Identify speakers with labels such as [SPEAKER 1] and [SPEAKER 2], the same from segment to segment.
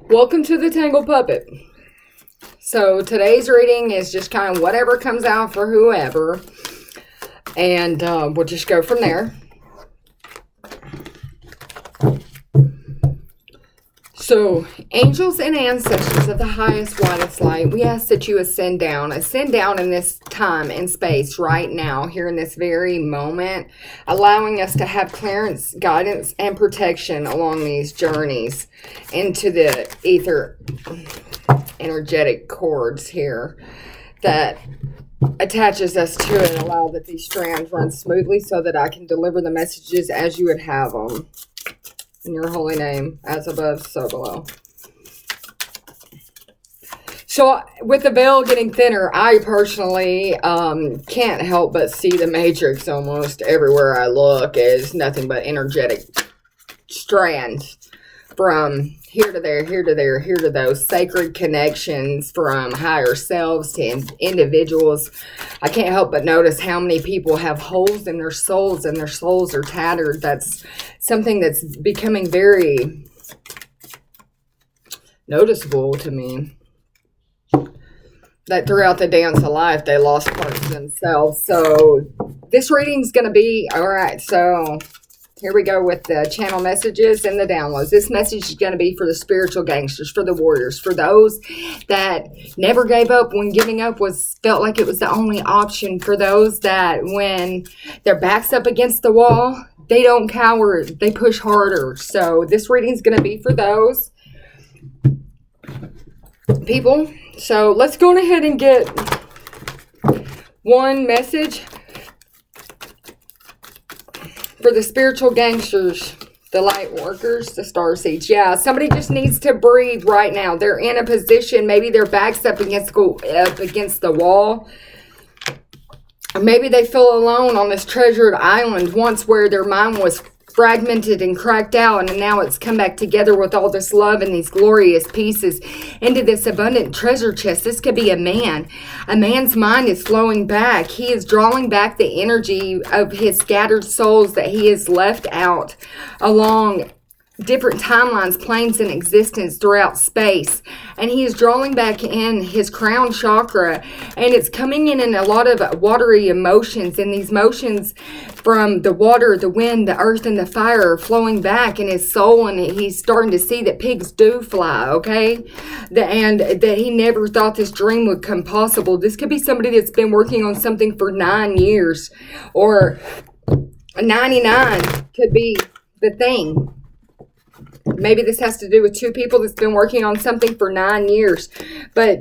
[SPEAKER 1] Welcome to the Tangle Puppet. So today's reading is just kind of whatever comes out for whoever. And we'll just go from there. So, angels and ancestors of the highest, widest light, we ask that you ascend down in this time and space right now, here in this very moment, allowing us to have clearance, guidance, and protection along these journeys into the ether energetic cords here that attaches us to it, and allow that these strands run smoothly so that I can deliver the messages as you would have them. In your holy name, as above, so below. So, with the veil getting thinner, I personally can't help but see the matrix almost everywhere I look as nothing but energetic strands from here to there, here to there, here to those sacred connections from higher selves to individuals. I can't help but notice how many people have holes in their souls and their souls are tattered. That's something that's becoming very noticeable to me. That throughout the dance of life, they lost parts of themselves. So this reading's going to be, all right, so here we go with the channel messages and the downloads. This message is going to be for the spiritual gangsters, for the warriors, for those that never gave up when giving up felt like it was the only option, for those that when their back's up against the wall, they don't cower, they push harder. So this reading is going to be for those people. So let's go ahead and get one message for the spiritual gangsters, the light workers, the starseeds. Yeah, somebody just needs to breathe right now. They're in a position, maybe their back's up against the wall. Or maybe they feel alone on this treasured island once, where their mind was fragmented and cracked out, and now it's come back together with all this love and these glorious pieces into this abundant treasure chest. This could be a man. A man's mind is flowing back. He is drawing back the energy of his scattered souls that he has left out along different timelines, planes in existence throughout space, and he is drawing back in his crown chakra, and it's coming in a lot of watery emotions, and these motions from the water, the wind, the earth, and the fire are flowing back in his soul, and he's starting to see that pigs do fly, okay? And that he never thought this dream would come possible. This could be somebody that's been working on something for 9 years, or 99 could be the thing. Maybe this has to do with two people that's been working on something for 9 years. But,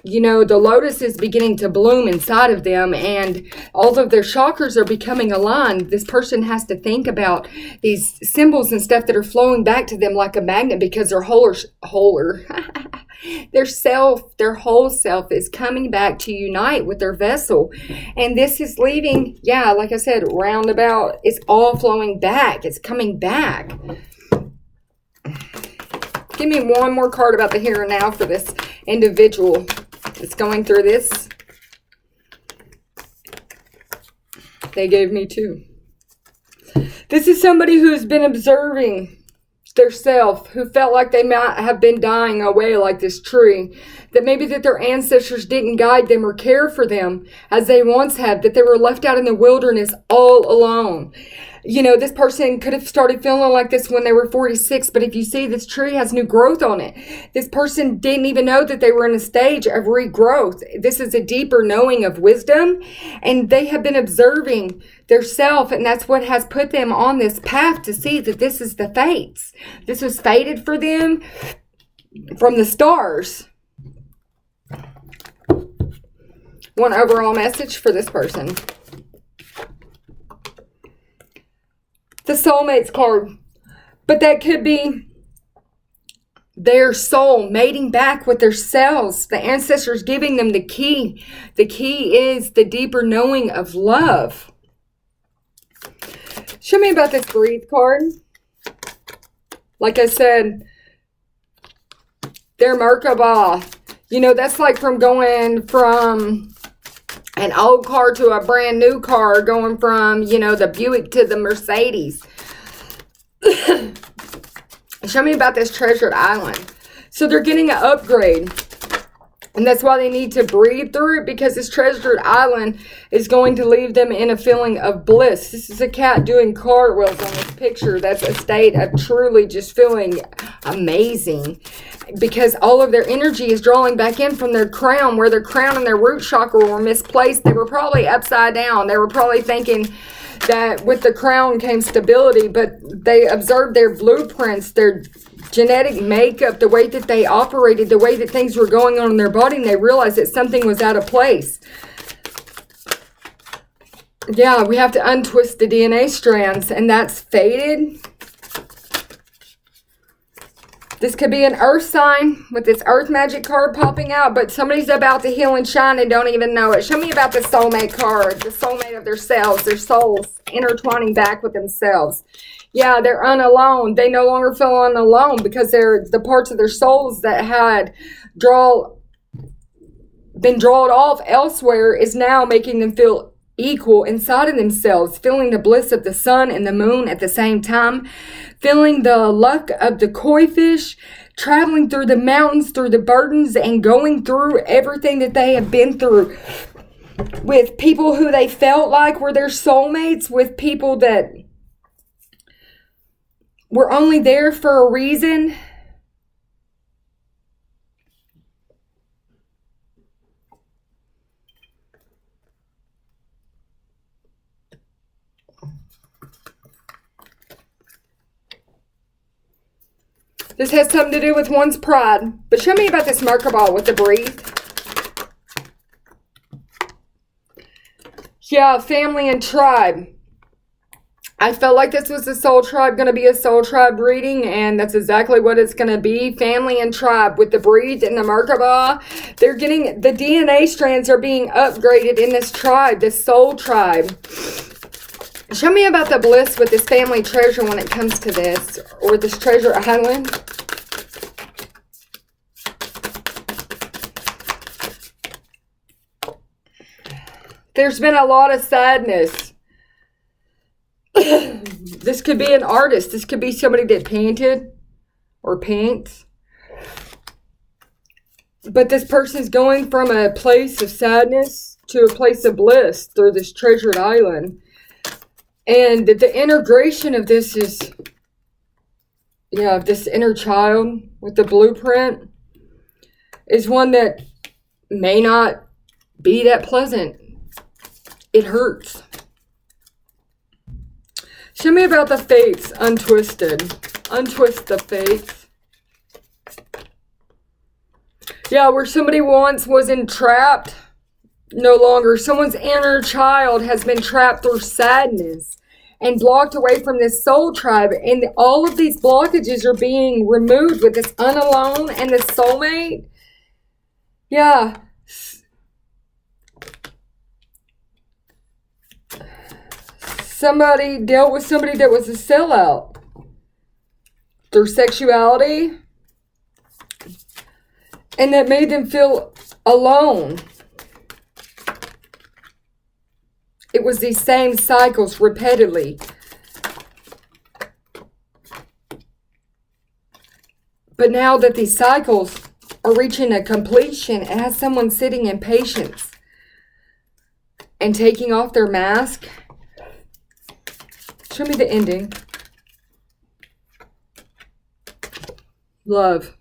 [SPEAKER 1] you know, the lotus is beginning to bloom inside of them, and all of their chakras are becoming aligned. This person has to think about these symbols and stuff that are flowing back to them like a magnet, because their their whole self is coming back to unite with their vessel. And this is leaving, yeah, like I said, roundabout. It's all flowing back. It's coming back. Give me one more card about the here and now for this individual that's going through this. They gave me 2. This is somebody who's been observing their self, who felt like they might have been dying away like this tree, that maybe that their ancestors didn't guide them or care for them as they once had, that they were left out in the wilderness all alone. You know, this person could have started feeling like this when they were 46, but if you see, this tree has new growth on it. This person didn't even know that they were in a stage of regrowth. This is a deeper knowing of wisdom, and they have been observing their self, and that's what has put them on this path to see that this is the fates. This was fated for them from the stars. One overall message for this person. The soulmates card, but that could be their soul mating back with their selves, the ancestors giving them the key. The key is the deeper knowing of love. Show me about this breathe card. Like I said, their Merkaba, you know, that's like from going from an old car to a brand new car, going from, you know, the Buick to the Mercedes. Show me about this treasured island. So they're getting an upgrade. And that's why they need to breathe through it, because this treasured island is going to leave them in a feeling of bliss. This is a cat doing cartwheels on this picture. That's a state of truly just feeling amazing, because all of their energy is drawing back in from their crown, where their crown and their root chakra were misplaced. They were probably upside down. They were probably thinking that with the crown came stability, but they observed their blueprints, their genetic makeup, the way that they operated, the way that things were going on in their body, and they realized that something was out of place. Yeah, we have to untwist the DNA strands, and that's faded. This could be an earth sign with this earth magic card popping out, but somebody's about to heal and shine and don't even know it. Show me about the soulmate card, the soulmate of their selves, their souls intertwining back with themselves. Yeah, they're unalone. They no longer feel unalone, because they're the parts of their souls that had been drawn off elsewhere is now making them feel equal inside of themselves, feeling the bliss of the sun and the moon at the same time, feeling the luck of the koi fish, traveling through the mountains, through the burdens, and going through everything that they have been through with people who they felt like were their soulmates, with people that were only there for a reason. This has something to do with one's pride. But show me about this Merkabah with the breathe. Yeah, family and tribe. I felt like this was a soul tribe, going to be a soul tribe reading, and that's exactly what it's going to be. Family and tribe with the breed and the Merkabah. They're getting, the DNA strands are being upgraded in this tribe, this soul tribe. Show me about the bliss with this family treasure when it comes to this, or this treasure island. There's been a lot of sadness. This could be an artist. This could be somebody that painted or paints. But this person's going from a place of sadness to a place of bliss through this treasured island. And the integration of this is, this inner child with the blueprint is one that may not be that pleasant. It hurts. Show me about the fates untwisted. Untwist the fates. Yeah, where somebody once was entrapped, no longer. Someone's inner child has been trapped through sadness and blocked away from this soul tribe. And all of these blockages are being removed with this unalone and this soulmate. Yeah. Somebody dealt with somebody that was a sellout through sexuality, and that made them feel alone. It was these same cycles repeatedly. But now that these cycles are reaching a completion, it has someone sitting in patience and taking off their mask. Show me the ending. Love.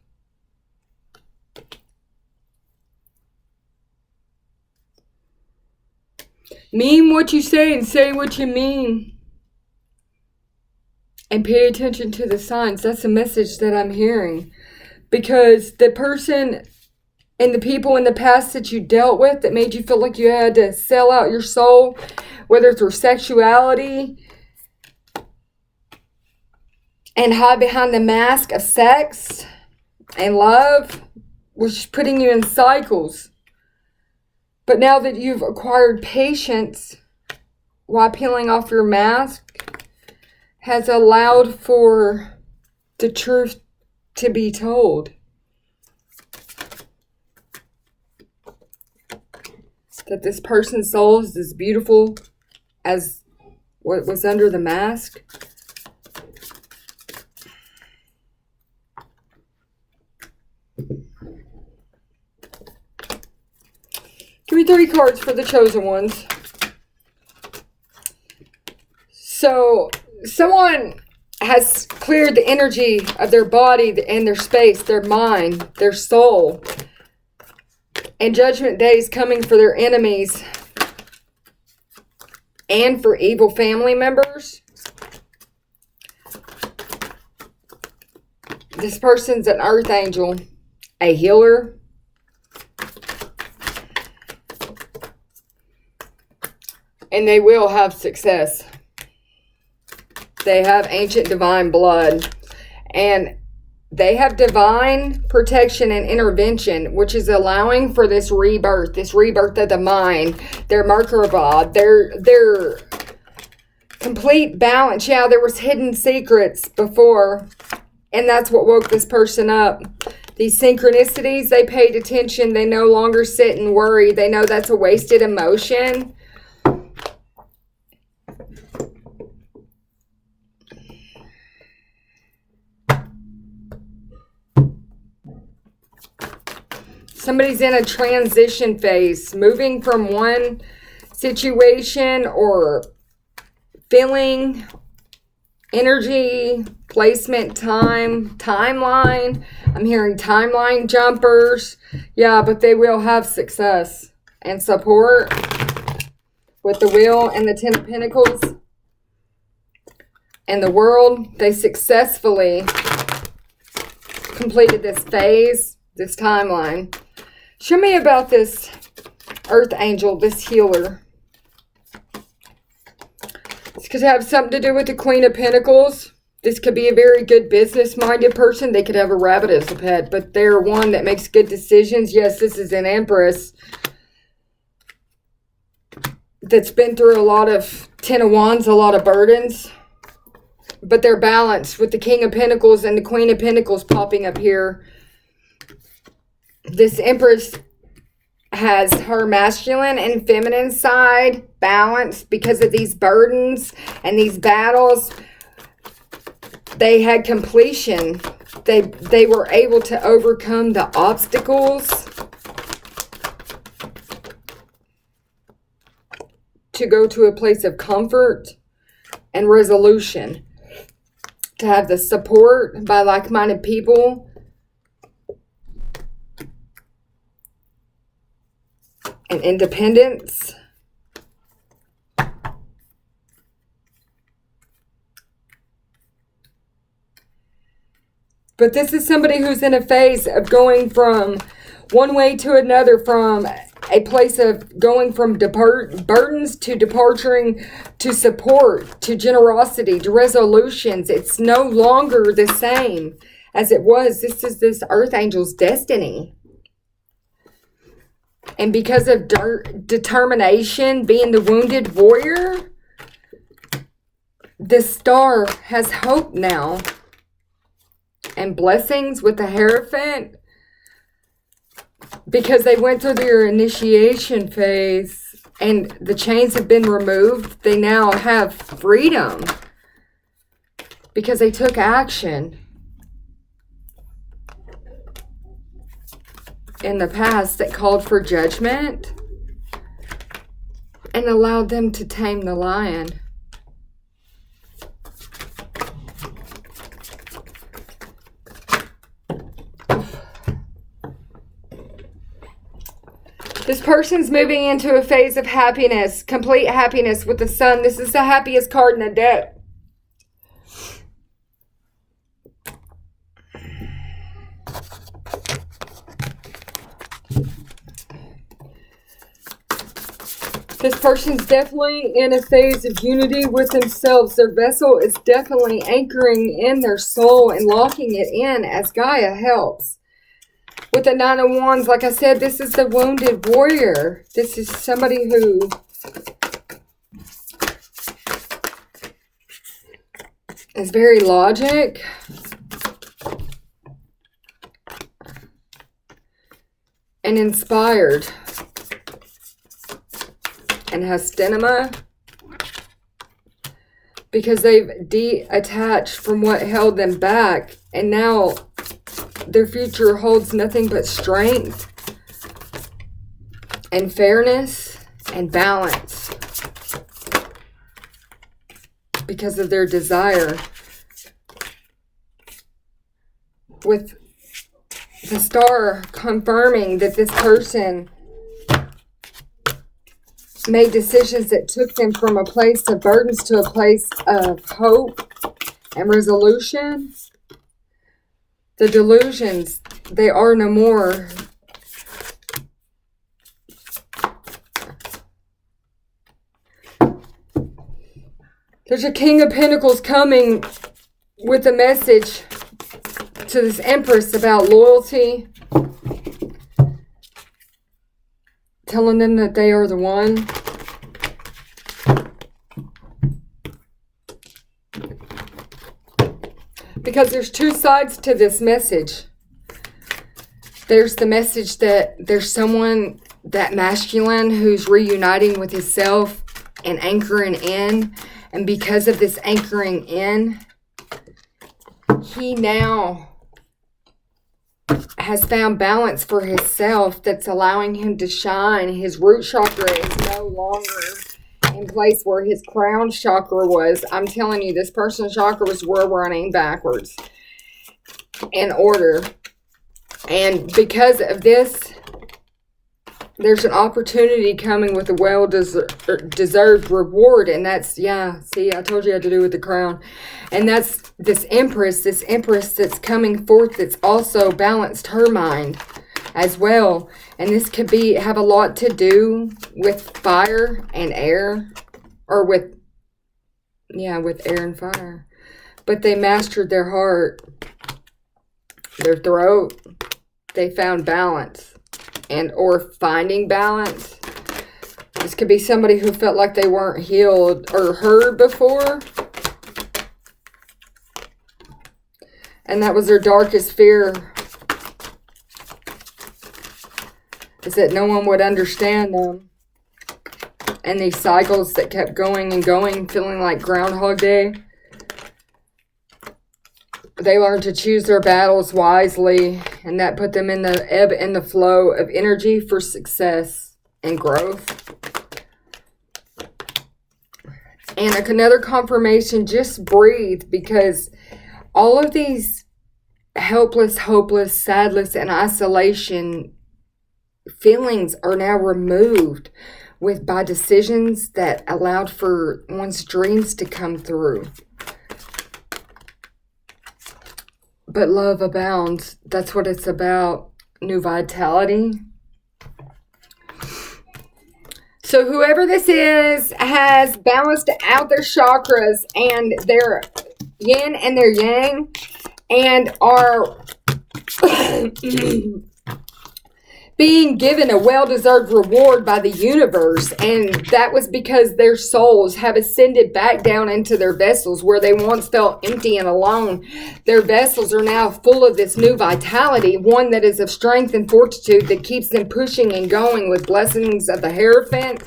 [SPEAKER 1] Mean what you say and say what you mean. And pay attention to the signs. That's the message that I'm hearing. Because the person and the people in the past that you dealt with that made you feel like you had to sell out your soul, whether through sexuality, and hide behind the mask of sex and love, was putting you in cycles. But now that you've acquired patience while peeling off your mask, has allowed for the truth to be told. That this person's soul is as beautiful as what was under the mask. Give me 3 cards for the chosen ones. So, someone has cleared the energy of their body and their space, their mind, their soul. And Judgment Day is coming for their enemies and for evil family members. This person's an earth angel, a healer. And they will have success. They have ancient divine blood. And they have divine protection and intervention, which is allowing for this rebirth of the mind, their Merkaba, their complete balance. Yeah, there was hidden secrets before, and that's what woke this person up. These synchronicities, they paid attention. They no longer sit and worry. They know that's a wasted emotion. Somebody's in a transition phase, moving from one situation or feeling, energy, placement, timeline. I'm hearing timeline jumpers. Yeah, but they will have success and support with the Wheel and the Ten of Pentacles. And the World, they successfully completed this phase, this timeline. Show me about this earth angel, this healer. This could have something to do with the Queen of Pentacles. This could be a very good business-minded person. They could have a rabbit as a pet, but they're one that makes good decisions. Yes, this is an Empress that's been through a lot of Ten of Wands, a lot of burdens. But they're balanced with the King of Pentacles and the Queen of Pentacles popping up here. This Empress has her masculine and feminine side balanced because of these burdens and these battles. They had completion. They were able to overcome the obstacles to go to a place of comfort and resolution. To have the support by like-minded people. And independence. But this is somebody who's in a phase of going from one way to another, from a place of going from burdens to departing to support, to generosity, to resolutions. It's no longer the same as it was. This is this earth angel's destiny. And because of determination, being the wounded warrior, this star has hope now. And blessings with the Hierophant. Because they went through their initiation phase and the chains have been removed, they now have freedom. Because they took action in the past that called for judgment and allowed them to tame the lion. This person's moving into a phase of happiness, complete happiness with the Sun. This is the happiest card in the deck. This person's definitely in a phase of unity with themselves. Their vessel is definitely anchoring in their soul and locking it in as Gaia helps. With the Nine of Wands, like I said, this is the wounded warrior. This is somebody who is very logic. And inspired. And has stamina. Because they've detached from what held them back. And now their future holds nothing but strength and fairness and balance because of their desire. With the star confirming that this person made decisions that took them from a place of burdens to a place of hope and resolution. The delusions, they are no more. There's a King of Pentacles coming with a message to this Empress about loyalty, telling them that they are the one. Because there's two sides to this message. There's the message that there's someone, that masculine, who's reuniting with himself and anchoring in. And because of this anchoring in, he now has found balance for himself that's allowing him to shine. His root chakra is no longer in place where his crown chakra was. I'm telling you, this person's chakras were running backwards in order. And because of this, there's an opportunity coming with a well-deserved reward. And that's, see, I told you I had to do with the crown. And that's this empress that's coming forth that's also balanced her mind as well. And this could have a lot to do with fire and air. Or with air and fire. But they mastered their heart, their throat. They found balance. And or finding balance. This could be somebody who felt like they weren't healed or heard before. And that was their darkest fear. Is that no one would understand them. And these cycles that kept going and going, feeling like Groundhog Day. They learned to choose their battles wisely, and that put them in the ebb and the flow of energy for success and growth. And another confirmation, just breathe, because all of these helpless, hopeless, sadness, and isolation feelings are now removed by decisions that allowed for one's dreams to come through. But love abounds. That's what it's about. New vitality. So whoever this is has balanced out their chakras and their yin and their yang, and are being given a well-deserved reward by the universe. And that was because their souls have ascended back down into their vessels where they once felt empty and alone. Their vessels are now full of this new vitality, one that is of strength and fortitude that keeps them pushing and going with blessings of the Hierophant.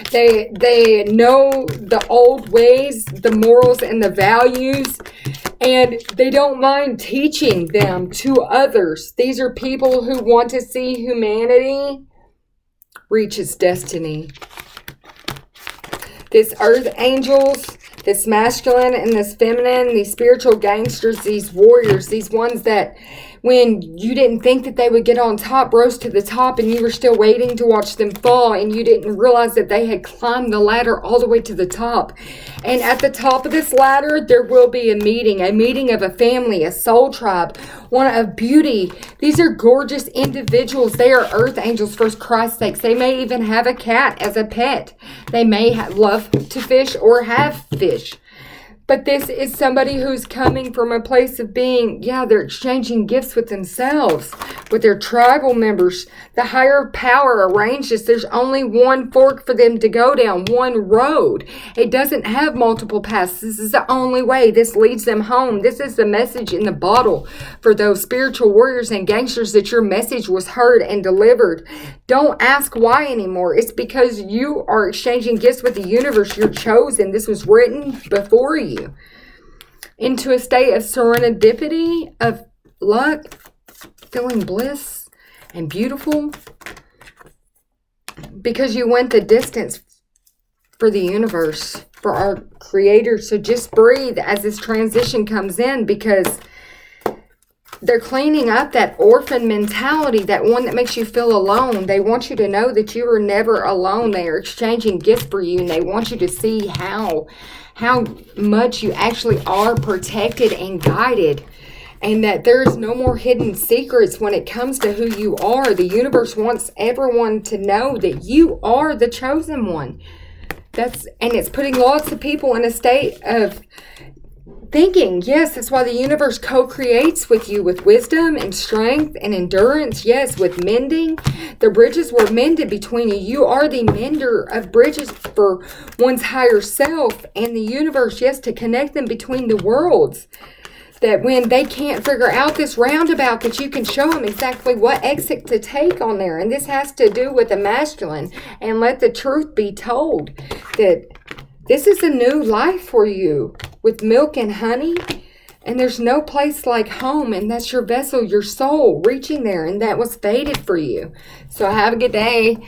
[SPEAKER 1] They know the old ways, the morals, and the values. And they don't mind teaching them to others. These are people who want to see humanity reach its destiny. This earth angels, this masculine and this feminine, these spiritual gangsters, these warriors, these ones that when you didn't think that they would get on top, rose to the top, and you were still waiting to watch them fall, and you didn't realize that they had climbed the ladder all the way to the top. And at the top of this ladder, there will be a meeting of a family, a soul tribe, one of beauty. These are gorgeous individuals. They are earth angels for Christ's sakes. They may even have a cat as a pet. They may love to fish or have fish. But this is somebody who's coming from a place of being, they're exchanging gifts with themselves, with their tribal members. The higher power arranged this. There's only one fork for them to go down, one road. It doesn't have multiple paths. This is the only way. This leads them home. This is the message in the bottle for those spiritual warriors and gangsters, that your message was heard and delivered. Don't ask why anymore. It's because you are exchanging gifts with the universe. You're chosen. This was written before you. Into a state of serendipity, of luck, feeling bliss and beautiful because you went the distance for the universe, for our Creator. So just breathe as this transition comes in, because they're cleaning up that orphan mentality, that one that makes you feel alone. They want you to know that you are never alone. They are exchanging gifts for you, and they want you to see how much you actually are protected and guided, and that there's no more hidden secrets when it comes to who you are. The universe wants everyone to know that you are the chosen one. And it's putting lots of people in a state of thinking. Yes, that's why the universe co-creates with you with wisdom and strength and endurance. Yes, with mending. The bridges were mended between you. You are the mender of bridges for one's higher self and the universe. Yes, to connect them between the worlds. That when they can't figure out this roundabout, that you can show them exactly what exit to take on there. And this has to do with the masculine. And let the truth be told that this is a new life for you with milk and honey. And there's no place like home. And that's your vessel, your soul reaching there. And that was fated for you. So have a good day.